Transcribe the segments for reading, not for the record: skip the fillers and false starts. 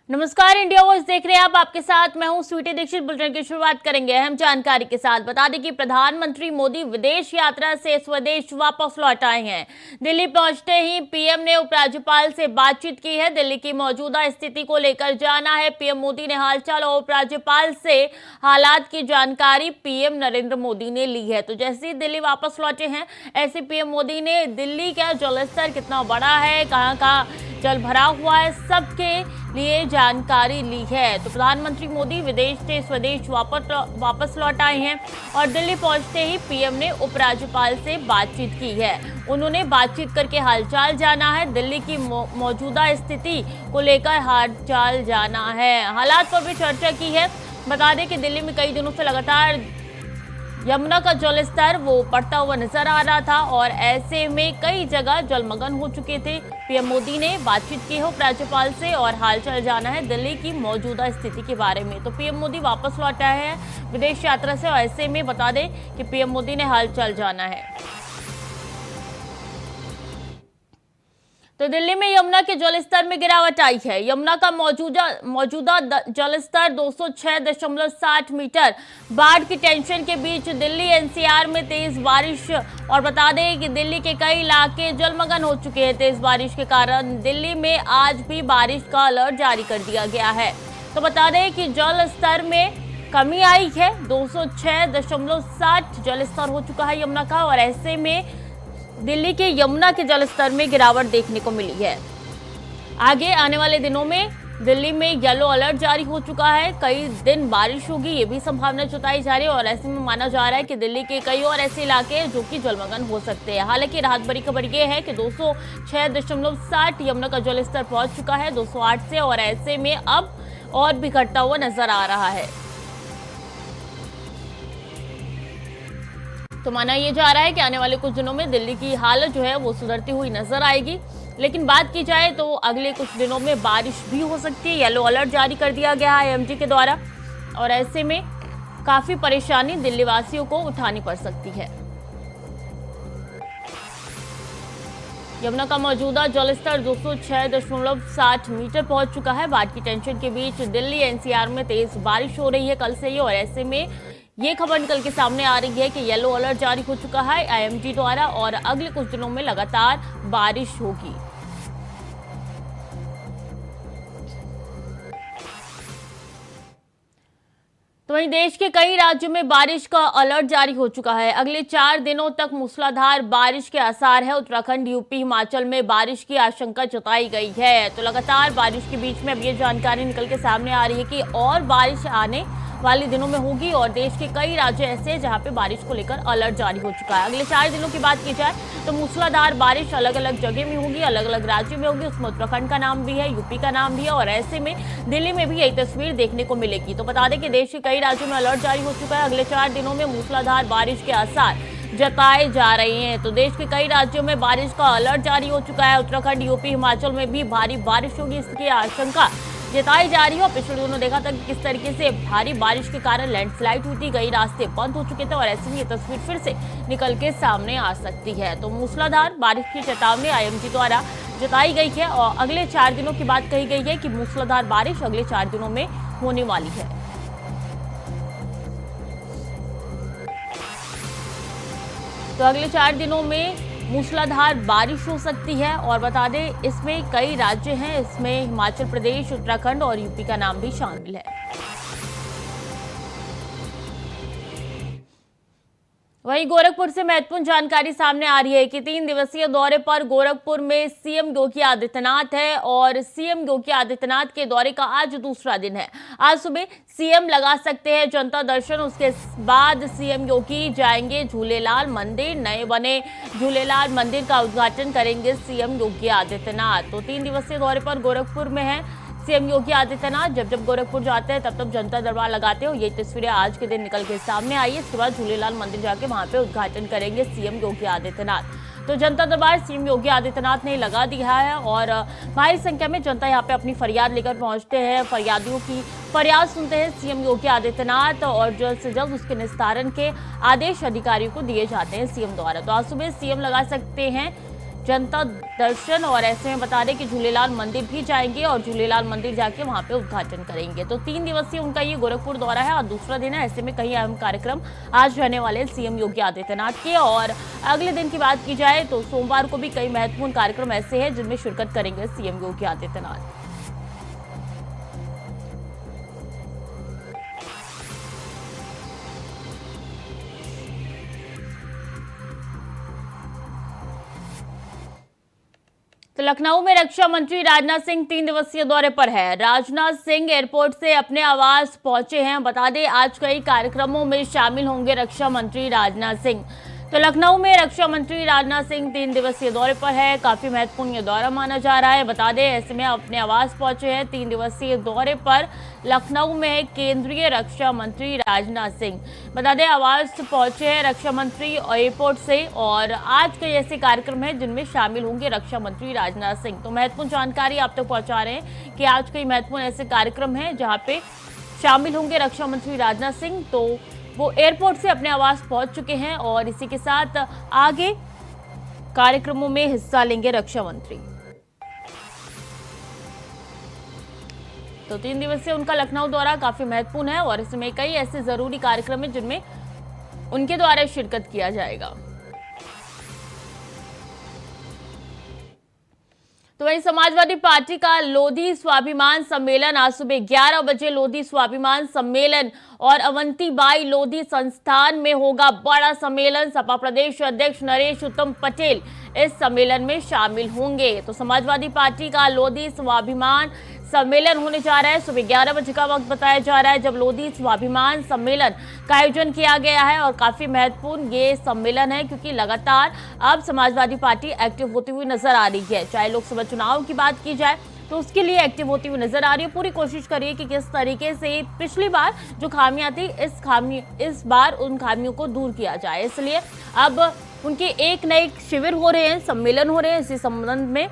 नमस्कार, India voice देख रहे हैं आप। आपके साथ मैं हूं स्वीटी दीक्षित। बुलेटिन की शुरुआत करेंगे अहम जानकारी के साथ। बता दें कि प्रधानमंत्री मोदी विदेश यात्रा से स्वदेश वापस लौट आए हैं। दिल्ली पहुंचते ही पीएम ने उपराज्यपाल से बातचीत की है। दिल्ली की मौजूदा स्थिति को लेकर जाना है। पीएम मोदी ने हालचाल और उपराज्यपाल से हालात की जानकारी पीएम नरेंद्र मोदी ने ली है। तो जैसे ही दिल्ली वापस लौटे हैं, ऐसे पीएम मोदी ने दिल्ली का जलस्तर कितना बड़ा है, कहां कहां जल भरा हुआ है, सबके लिए जानकारी ली है। तो प्रधानमंत्री मोदी विदेश से स्वदेश वापस लौट आए हैं और दिल्ली पहुंचते ही पीएम ने उपराज्यपाल से बातचीत की है। उन्होंने बातचीत करके हालचाल जाना है। दिल्ली की मौजूदा स्थिति को लेकर हालचाल जाना है। हालात पर भी चर्चा की है। बता दें कि दिल्ली में कई दिनों से लगातार यमुना का जलस्तर वो बढ़ता हुआ नजर आ रहा था और ऐसे में कई जगह जलमग्न हो चुके थे। पीएम मोदी ने बातचीत की है उपराज्यपाल से और हालचाल जाना है दिल्ली की मौजूदा स्थिति के बारे में। तो पीएम मोदी वापस लौट आए हैं विदेश यात्रा से और ऐसे में बता दें कि पीएम मोदी ने हालचाल जाना है। तो दिल्ली में यमुना के जलस्तर में गिरावट आई है। यमुना का मौजूदा जलस्तर 206.60 मीटर। बाढ़ की टेंशन के बीच दिल्ली एनसीआर में तेज बारिश और बता दें कि दिल्ली के कई इलाके जलमग्न हो चुके हैं। तेज बारिश के कारण दिल्ली में आज भी बारिश का अलर्ट जारी कर दिया गया है। तो बता दें कि जल स्तर में कमी आई है। 206.60 जलस्तर हो चुका है यमुना का और ऐसे में दिल्ली के यमुना के जलस्तर में गिरावट देखने को मिली है। आगे आने वाले दिनों में दिल्ली में येलो अलर्ट जारी हो चुका है। कई दिन बारिश होगी, ये भी संभावना जताई जा रही है और ऐसे में माना जा रहा है कि दिल्ली के कई और ऐसे इलाके हैं जो कि जलमग्न हो सकते हैं। हालांकि राहत भरी खबर ये है कि 206.60 यमुना का जलस्तर पहुंच चुका है 208 से और ऐसे में अब और भी घटता हुआ नजर आ रहा है। तो माना यह जा रहा है कि आने वाले कुछ दिनों में दिल्ली की हालत जो है वो सुधरती हुई नजर आएगी। लेकिन बात की जाए तो अगले कुछ दिनों में बारिश भी हो सकती है। येलो अलर्ट जारी कर दिया गया है एमडी के द्वारा और ऐसे में काफी परेशानी दिल्ली वासियों को उठानी पड़ सकती है। यमुना का मौजूदा जलस्तर 206.60 मीटर पहुंच चुका है। बाढ़ की टेंशन के बीच दिल्ली एनसीआर में तेज बारिश हो रही है कल से ही और ऐसे में ये खबर निकल के सामने आ रही है कि येलो अलर्ट जारी हो चुका है आईएमडी द्वारा और अगले कुछ दिनों में लगातार बारिश होगी। तो वहीं देश के कई राज्यों में बारिश का अलर्ट जारी हो चुका है। अगले 4 दिनों तक मूसलाधार बारिश के आसार है। उत्तराखंड, यूपी, हिमाचल में बारिश की आशंका जताई गई है। तो लगातार बारिश के बीच में अब ये जानकारी निकल के सामने आ रही है कि और बारिश आने वाले दिनों में होगी और देश के कई राज्य ऐसे हैं जहां पे बारिश को लेकर अलर्ट जारी हो चुका है। अगले 4 दिनों की बात की जाए तो मूसलाधार बारिश अलग अलग जगह में होगी, अलग अलग राज्यों में होगी। उसमें उत्तराखंड का नाम भी है, यूपी का नाम भी है और ऐसे में दिल्ली में भी यही तस्वीर देखने को मिलेगी। तो बता दें कि देश के कई राज्यों में अलर्ट जारी हो चुका है। अगले 4 दिनों में मूसलाधार बारिश के आसार जताए जा रहे हैं। तो देश के कई राज्यों में बारिश का अलर्ट जारी हो चुका है। उत्तराखंड, यूपी, हिमाचल में भी भारी बारिश होगी, इसकी आशंका जताई जा रही है। और पिछले दिनों देखा था कि किस तरीके से भारी बारिश के कारण लैंडस्लाइड हुई थी, कई रास्ते बंद हो चुके थे और ऐसे में ये तस्वीर फिर से निकल के सामने आ सकती है। तो मूसलाधार बारिश की चेतावनी आईएमडी द्वारा जताई गई है और अगले 4 दिनों की बात कही गई है कि मूसलाधार बारिश अगले 4 दिनों में होने वाली है। तो अगले 4 दिनों में मूसलाधार बारिश हो सकती है और बता दें इसमें कई राज्य हैं, इसमें हिमाचल प्रदेश, उत्तराखंड और यूपी का नाम भी शामिल है। वहीं गोरखपुर से महत्वपूर्ण जानकारी सामने आ रही है कि 3 दिवसीय दौरे पर गोरखपुर में सीएम योगी आदित्यनाथ है और सीएम योगी आदित्यनाथ के दौरे का आज दूसरा दिन है। आज सुबह सीएम लगा सकते हैं जनता दर्शन, उसके बाद सीएम योगी जाएंगे झूलेलाल मंदिर। नए बने झूलेलाल मंदिर का उद्घाटन करेंगे सीएम योगी आदित्यनाथ। तो 3 दिवसीय दौरे पर गोरखपुर में है सीएम योगी आदित्यनाथ। जब गोरखपुर जाते हैं तब जनता दरबार लगाते हो। ये तस्वीरें आज के दिन निकल के सामने आई है। इसके बाद झूलेलाल मंदिर जाके वहां पे उद्घाटन करेंगे सीएम योगी आदित्यनाथ। तो जनता दरबार सीएम योगी आदित्यनाथ ने लगा दिया है और भारी संख्या में जनता यहाँ पे अपनी फरियाद लेकर पहुंचते हैं, फरियादियों की फरियाद सुनते हैं सीएम योगी आदित्यनाथ और जल्द से जल्द उसके निस्तारण के आदेश अधिकारियों को दिए जाते हैं सीएम द्वारा। तो आज सुबह सीएम लगा सकते हैं जनता दर्शन, और ऐसे में बता दें कि झूलेलाल मंदिर भी जाएंगे और झूलेलाल मंदिर जाके वहां पे उद्घाटन करेंगे। तो 3 दिवसीय उनका ये गोरखपुर दौरा है और दूसरा दिन है। ऐसे में कई अहम कार्यक्रम आज रहने वाले सीएम योगी आदित्यनाथ के। और अगले दिन की बात की जाए तो सोमवार को भी कई महत्वपूर्ण कार्यक्रम ऐसे हैं जिनमें शिरकत करेंगे सीएम योगी आदित्यनाथ। तो लखनऊ में रक्षा मंत्री राजनाथ सिंह 3 दिवसीय दौरे पर है। राजनाथ सिंह एयरपोर्ट से अपने आवास पहुंचे हैं। बता दें आज कई कार्यक्रमों में शामिल होंगे रक्षा मंत्री राजनाथ सिंह। तो लखनऊ में रक्षा मंत्री राजनाथ सिंह 3 दिवसीय दौरे पर है। काफी महत्वपूर्ण ये दौरा माना जा रहा है। बता दें ऐसे में अपने आवास पहुंचे हैं 3 दिवसीय दौरे पर लखनऊ में केंद्रीय रक्षा मंत्री राजनाथ सिंह। बता दें आवास पहुंचे हैं रक्षा मंत्री एयरपोर्ट से और आज कई ऐसे कार्यक्रम हैं जिनमें शामिल होंगे रक्षा मंत्री राजनाथ सिंह। तो महत्वपूर्ण जानकारी आप तक पहुंचा रहे हैं कि आज कई महत्वपूर्ण ऐसे कार्यक्रम हैं जहां पे शामिल होंगे रक्षा मंत्री राजनाथ सिंह। तो वो एयरपोर्ट से अपने आवास पहुंच चुके हैं और इसी के साथ आगे कार्यक्रमों में हिस्सा लेंगे रक्षा मंत्री। तो 3 दिवसीय उनका लखनऊ दौरा काफी महत्वपूर्ण है और इसमें कई ऐसे जरूरी कार्यक्रम हैं जिनमें उनके द्वारा शिरकत किया जाएगा। तो वहीं समाजवादी पार्टी का लोधी स्वाभिमान सम्मेलन आज सुबह 11 बजे लोधी स्वाभिमान सम्मेलन और अवंतीबाई लोधी संस्थान में होगा बड़ा सम्मेलन। सपा प्रदेश अध्यक्ष नरेश उत्तम पटेल इस सम्मेलन में शामिल होंगे। तो समाजवादी पार्टी का लोधी स्वाभिमान सम्मेलन होने जा रहा है। सुबह 11 बजे का वक्त बताया जा रहा है जब लोधी स्वाभिमान सम्मेलन का आयोजन किया गया है और काफी महत्वपूर्ण ये सम्मेलन है क्योंकि लगातार अब समाजवादी पार्टी एक्टिव होती हुई नजर आ रही है। चाहे लोकसभा चुनाव की बात की जाए तो उसके लिए एक्टिव होती हुई नजर आ रही है। पूरी कोशिश करिए कि किस तरीके से पिछली बार जो खामियां थी इस बार उन खामियों को दूर किया जाए। इसलिए अब उनके एक नए शिविर हो रहे हैं, सम्मेलन हो रहे हैं। इसी संबंध में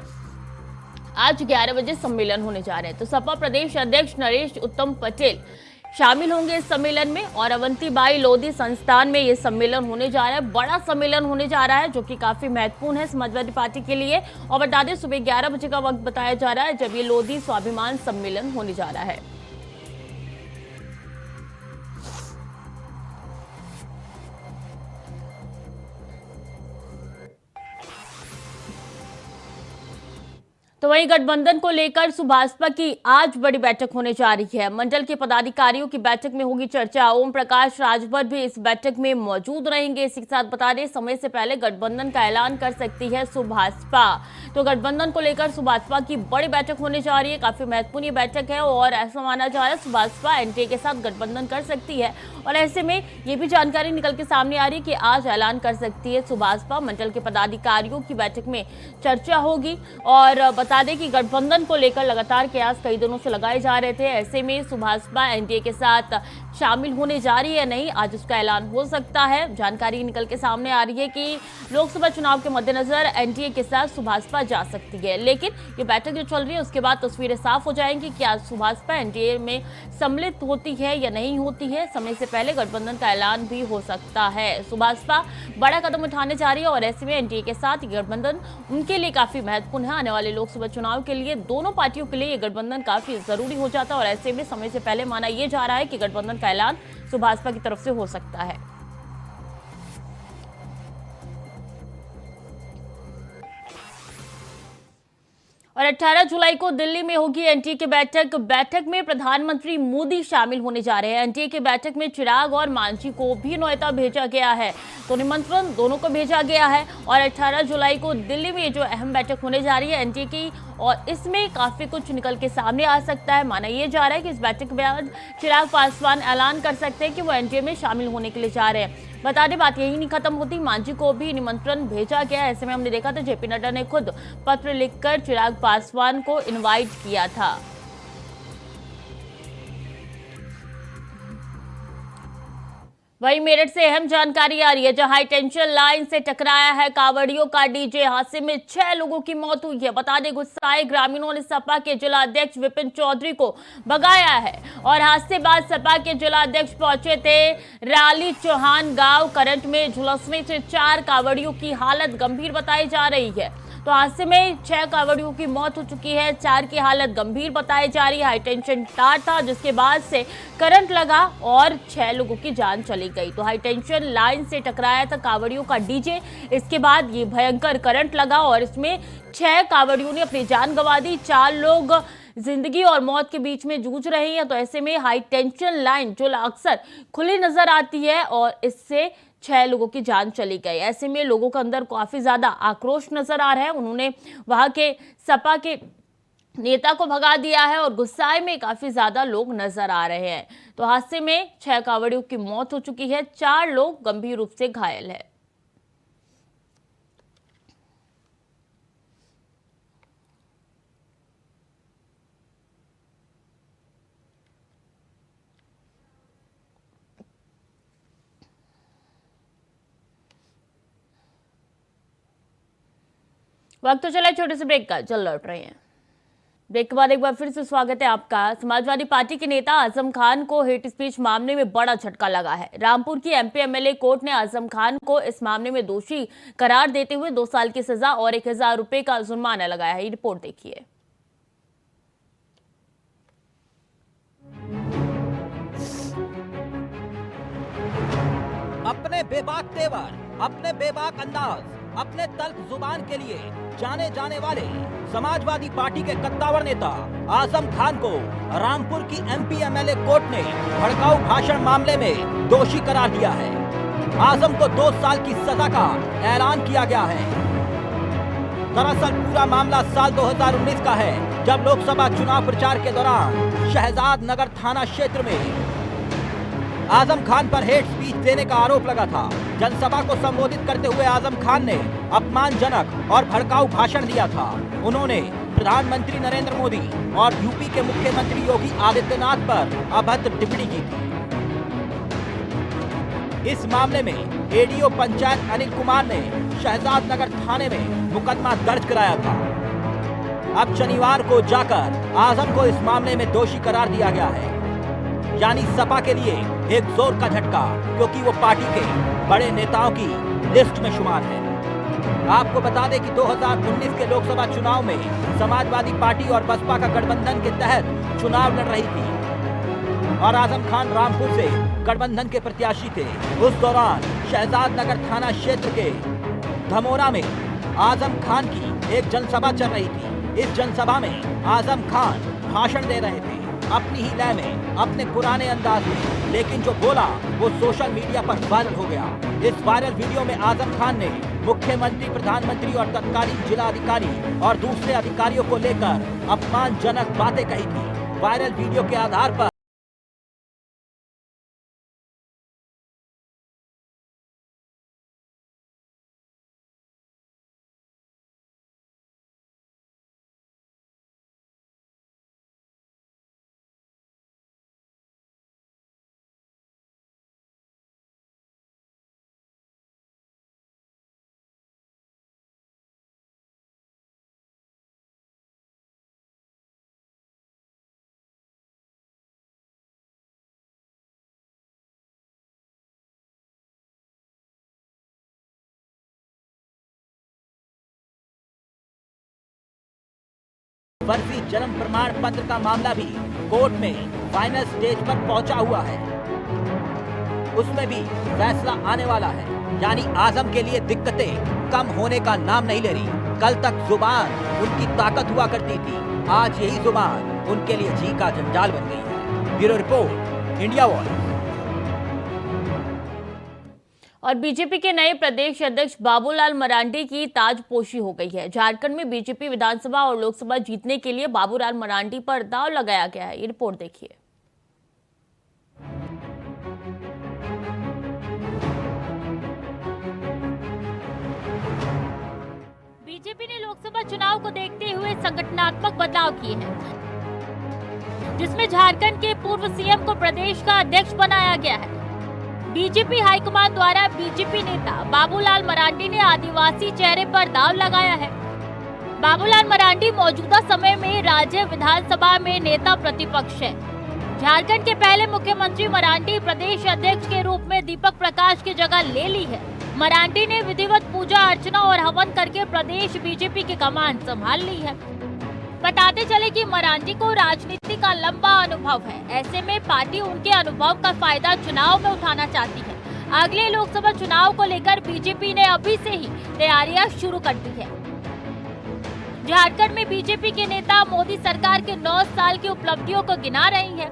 आज 11 बजे सम्मेलन होने जा रहे हैं। तो सपा प्रदेश अध्यक्ष नरेश उत्तम पटेल शामिल होंगे इस सम्मेलन में और अवंतीबाई लोधी संस्थान में ये सम्मेलन होने जा रहा है। बड़ा सम्मेलन होने जा रहा है जो कि काफी महत्वपूर्ण है समाजवादी पार्टी के लिए। और बता दें सुबह 11 बजे का वक्त बताया जा रहा है जब ये लोधी स्वाभिमान सम्मेलन होने जा रहा है। तो वहीं गठबंधन को लेकर सुभाषपा की आज बड़ी बैठक होने जा रही है। मंडल के पदाधिकारियों की बैठक में होगी चर्चा। ओम प्रकाश राजभर भी इस बैठक में मौजूद रहेंगे। इसी के साथ बता दें समय से पहले गठबंधन का ऐलान कर सकती है सुभाषपा। तो गठबंधन को लेकर सुभाषपा की बड़ी बैठक होने जा रही है। काफी महत्वपूर्ण ये बैठक है और ऐसा माना जा रहा है सुभाषपा एनडीए के साथ गठबंधन कर सकती है। और ऐसे में ये भी जानकारी निकल के सामने आ रही है कि आज ऐलान कर सकती है सुभाषपा। मंडल के पदाधिकारियों की बैठक में चर्चा होगी और बता दें कि गठबंधन को लेकर लगातार कयास कई दिनों से लगाए जा रहे थे। ऐसे में सुभाषपा एनडीए के साथ शामिल होने जा रही है नहीं, आज उसका ऐलान हो सकता है। जानकारी निकल के सामने आ रही है कि लोकसभा चुनाव के मद्देनजर एनडीए के साथ सुभाषपा जा सकती है। लेकिन ये बैठक जो चल रही है उसके बाद तस्वीरें साफ हो जाएंगी कि आज सुभाषपा एनडीए में सम्मिलित होती है या नहीं होती है। समय से पहले गठबंधन का ऐलान भी हो सकता है। सुभाषपा बड़ा कदम उठाने जा रही है और ऐसे में एनडीए के साथ गठबंधन उनके लिए काफी महत्वपूर्ण है। आने वाले लोकसभा चुनाव के लिए दोनों पार्टियों के लिए ये गठबंधन काफी जरूरी हो जाता है और ऐसे में समय से पहले माना यह जा रहा है कि गठबंधन का ऐलान सुभाषपा की तरफ से हो सकता है। और 18 जुलाई को दिल्ली में होगी एनडीए की बैठक में प्रधानमंत्री मोदी शामिल होने जा रहे हैं। एनडीए की बैठक में चिराग और मांझी को भी न्योता भेजा गया है। तो निमंत्रण दोनों को भेजा गया है और 18 जुलाई को दिल्ली में जो अहम बैठक होने जा रही है एनडीए की और इसमें काफी कुछ निकल के सामने आ सकता है। माना यह जा रहा है कि इस बैठक के बाद चिराग पासवान ऐलान कर सकते हैं कि वो एनडीए में शामिल होने के लिए जा रहे हैं। बता दें बात यही नहीं खत्म होती, मांझी को भी निमंत्रण भेजा गया। ऐसे में हमने देखा था जेपी नड्डा ने खुद पत्र लिखकर चिराग पासवान को इनवाइट किया था। वहीं मेरठ से अहम जानकारी आ रही है जहां हाई टेंशन लाइन से टकराया है कांवड़ियों का डीजे। हादसे में 6 लोगों की मौत हुई है। बता दें गुस्साए ग्रामीणों ने सपा के जिला अध्यक्ष विपिन चौधरी को भगाया है और हादसे बाद सपा के जिला अध्यक्ष पहुंचे थे राली चौहान गांव। करंट में झुलसने से 4 कांवड़ियों की हालत गंभीर बताई जा रही है। तो हादसे में 6 कांवड़ियों की मौत हो चुकी है, 4 की हालत गंभीर बताई जा रही है। हाई टेंशन तार था जिसके बाद से करंट लगा और 6 लोगों की जान चली गई। तो हाई टेंशन लाइन से टकराया था कांवड़ियों का डीजे, इसके बाद ये भयंकर करंट लगा और इसमें 6 कांवड़ियों ने अपनी जान गंवा दी। 4 लोग जिंदगी और मौत के बीच में जूझ रहे हैं। तो ऐसे में हाई टेंशन लाइन जो अक्सर खुली नजर आती है और इससे 6 लोगों की जान चली गई। ऐसे में लोगों के अंदर काफी ज्यादा आक्रोश नजर आ रहा है। उन्होंने वहां के सपा के नेता को भगा दिया है और गुस्साए में काफी ज्यादा लोग नजर आ रहे हैं। तो हादसे में 6 कांवड़ियों की मौत हो चुकी है, 4 लोग गंभीर रूप से घायल है। वक्त तो चला छोटे से ब्रेक का, चल लौट रहे हैं। ब्रेक के बाद एक बार फिर से स्वागत है आपका। समाजवादी पार्टी के नेता आजम खान को हेट स्पीच मामले में बड़ा झटका लगा है। रामपुर की एमपी एमएलए कोर्ट ने आजम खान को इस मामले में दोषी करार देते हुए 2 साल की सजा और 1000 रुपए का जुर्माना लगाया है। ये रिपोर्ट देखिए। अपने बेबाक तेवर, अपने बेबाक अंदाज, अपने तल्ख जुबान के लिए जाने जाने वाले समाजवादी पार्टी के कद्दावर नेता आजम खान को रामपुर की एमपी एमएलए कोर्ट ने भड़काऊ भाषण मामले में दोषी करार दिया है। आजम को 2 साल की सजा का ऐलान किया गया है। दरअसल पूरा मामला साल 2019 का है, जब लोकसभा चुनाव प्रचार के दौरान शहजाद नगर थाना क्षेत्र में आजम खान पर हेट स्पीच देने का आरोप लगा था। जनसभा को संबोधित करते हुए आजम खान ने अपमानजनक और भड़काऊ भाषण दिया था। उन्होंने प्रधानमंत्री नरेंद्र मोदी और यूपी के मुख्यमंत्री योगी आदित्यनाथ पर अभद्र टिप्पणी की थी। इस मामले में एडीओ पंचायत अनिल कुमार ने शहजाद नगर थाने में मुकदमा दर्ज कराया था। अब शनिवार को जाकर आजम को इस मामले में दोषी करार दिया गया है। यानी सपा के लिए एक जोर का झटका, क्योंकि वो पार्टी के बड़े नेताओं की लिस्ट में शुमार है। आपको बता दें कि 2019 के लोकसभा चुनाव में समाजवादी पार्टी और बसपा का गठबंधन के तहत चुनाव लड़ रही थी और आजम खान रामपुर से गठबंधन के प्रत्याशी थे। उस दौरान शहजाद नगर थाना क्षेत्र के धमोरा में आजम खान की एक जनसभा चल रही थी। इस जनसभा में आजम खान भाषण दे रहे थे अपनी ही लय में, अपने पुराने अंदाज में, लेकिन जो बोला वो सोशल मीडिया पर वायरल हो गया। इस वायरल वीडियो में आजम खान ने मुख्यमंत्री, प्रधानमंत्री और तत्कालीन जिला अधिकारी और दूसरे अधिकारियों को लेकर अपमानजनक बातें कही थी। वायरल वीडियो के आधार पर फर्जी जन्म प्रमाण पत्र का मामला भी कोर्ट में फाइनल स्टेज पर पहुंचा हुआ है। उसमें भी फैसला आने वाला है। यानी आजम के लिए दिक्कतें कम होने का नाम नहीं ले रही। कल तक जुबान उनकी ताकत हुआ करती थी, आज यही जुबान उनके लिए जी का जंजाल बन गई है। Bureau report, India voice. और बीजेपी के नए प्रदेश अध्यक्ष बाबूलाल मरांडी की ताजपोशी हो गई है। झारखंड में बीजेपी विधानसभा और लोकसभा जीतने के लिए बाबूलाल मरांडी पर दांव लगाया गया है। ये रिपोर्ट देखिए। बीजेपी ने लोकसभा चुनाव को देखते हुए संगठनात्मक बदलाव किए हैं, जिसमें झारखंड के पूर्व सीएम को प्रदेश का अध्यक्ष बनाया गया है। बीजेपी हाईकमान द्वारा बीजेपी नेता बाबूलाल मरांडी ने आदिवासी चेहरे पर दांव लगाया है। बाबूलाल मरांडी मौजूदा समय में राज्य विधानसभा में नेता प्रतिपक्ष है। झारखंड के पहले मुख्यमंत्री मरांडी प्रदेश अध्यक्ष के रूप में दीपक प्रकाश की जगह ले ली है। मरांडी ने विधिवत पूजा अर्चना और हवन करके प्रदेश बीजेपी की कमान संभाल ली है। बताते चले कि मरांडी को राजनीति का लंबा अनुभव है। ऐसे में पार्टी उनके अनुभव का फायदा चुनाव में उठाना चाहती है। अगले लोकसभा चुनाव को लेकर बीजेपी ने अभी से ही तैयारियां शुरू कर दी है। झारखंड में बीजेपी के नेता मोदी सरकार के 9 साल की उपलब्धियों को गिना रही हैं।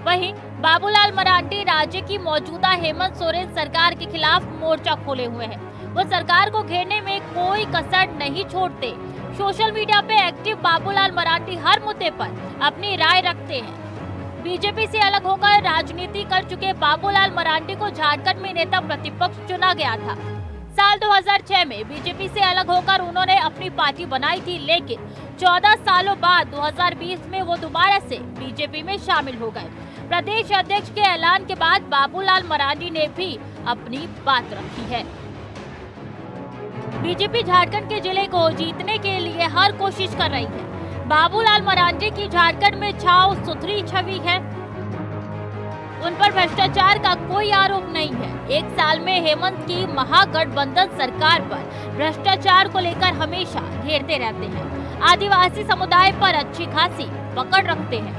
वहीं बाबूलाल मरांडी राज्य की मौजूदा हेमंत सोरेन सरकार के खिलाफ मोर्चा खोले हुए हैं। वो सरकार को घेरने में कोई कसर नहीं छोड़ते। सोशल मीडिया पे एक्टिव बाबूलाल मरांडी हर मुद्दे पर अपनी राय रखते हैं। बीजेपी से अलग होकर राजनीति कर चुके बाबूलाल मरांडी को झारखंड में नेता प्रतिपक्ष चुना गया था। साल 2006 में बीजेपी से अलग होकर उन्होंने अपनी पार्टी बनाई थी, लेकिन 14 सालों बाद 2020 में वो दोबारा से बीजेपी में शामिल हो गए। प्रदेश अध्यक्ष के ऐलान के बाद बाबूलाल मरांडी ने भी अपनी बात रखी है। बीजेपी झारखंड के जिले को जीतने के लिए हर कोशिश कर रही है। बाबूलाल मरांडी की झारखंड में छाव सुथरी छवि है। उन पर भ्रष्टाचार का कोई आरोप नहीं है। एक साल में हेमंत की महागठबंधन सरकार पर भ्रष्टाचार को लेकर हमेशा घेरते रहते हैं। आदिवासी समुदाय पर अच्छी खासी पकड़ रखते हैं।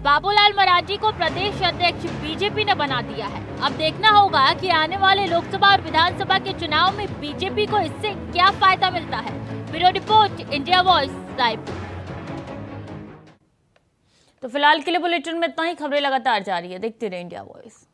बाबूलाल मरांडी को प्रदेश अध्यक्ष बीजेपी ने बना दिया है। अब देखना होगा कि आने वाले लोकसभा और विधानसभा के चुनाव में बीजेपी को इससे क्या फायदा मिलता है। Bureau report, India voice, Raipur. तो फिलहाल के लिए बुलेटिन में इतना ही। खबरें लगातार जारी है, देखते रहिए इंडिया वॉइस।